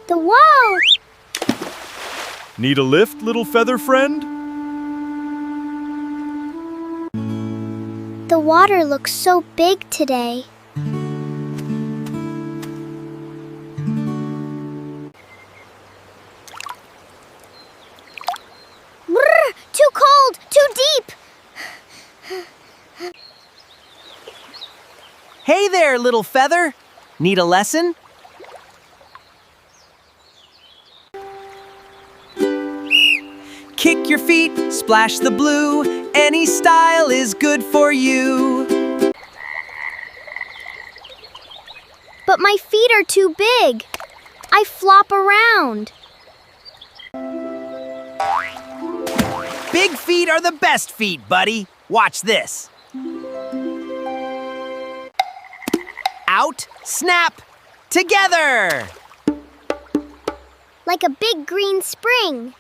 The wall! Need a lift, little feather friend? The water looks so big today. Brr, too cold, too deep. Hey there, little feather. Need a lesson? Kick your feet, splash the blue. Any style is good for you. But my feet are too big. I flop around. Big feet are the best feet, buddy. Watch this. Out, snap, together. Like a big green spring.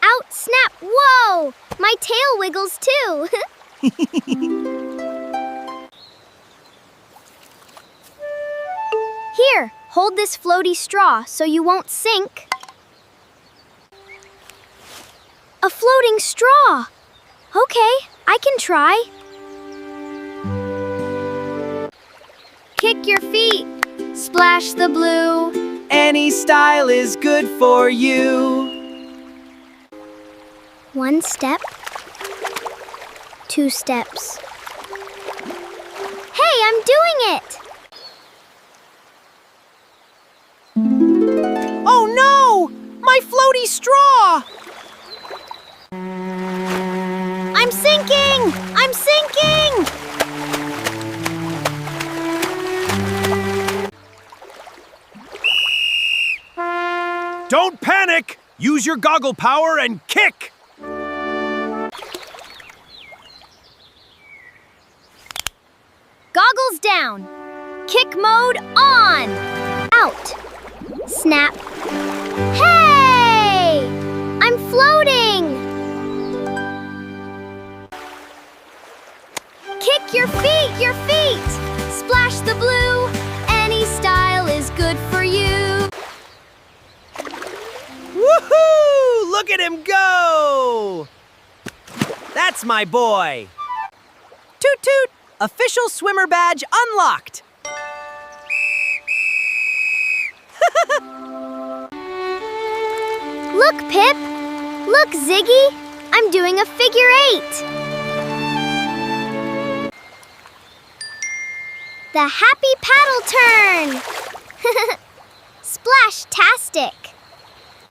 Out, snap, whoa! My tail wiggles too. Here, hold this floaty straw so you won't sink. A floating straw. Okay, I can try. Kick your feet, splash the blue. Any style is good for you. 1 step, 2 steps. Hey, I'm doing it! Oh no! My floaty straw! I'm sinking! I'm sinking! Don't panic! Use your goggle power and kick! Goggles down. Kick mode on. Out. Snap. Hey! I'm floating! Kick your feet, your feet! Splash the blue. Any style is good for you. Woohoo! Look at him go! That's my boy. Toot toot! Official swimmer badge unlocked. Look, Pip. Look, Ziggy. I'm doing a figure 8. The happy paddle turn. Splash-tastic.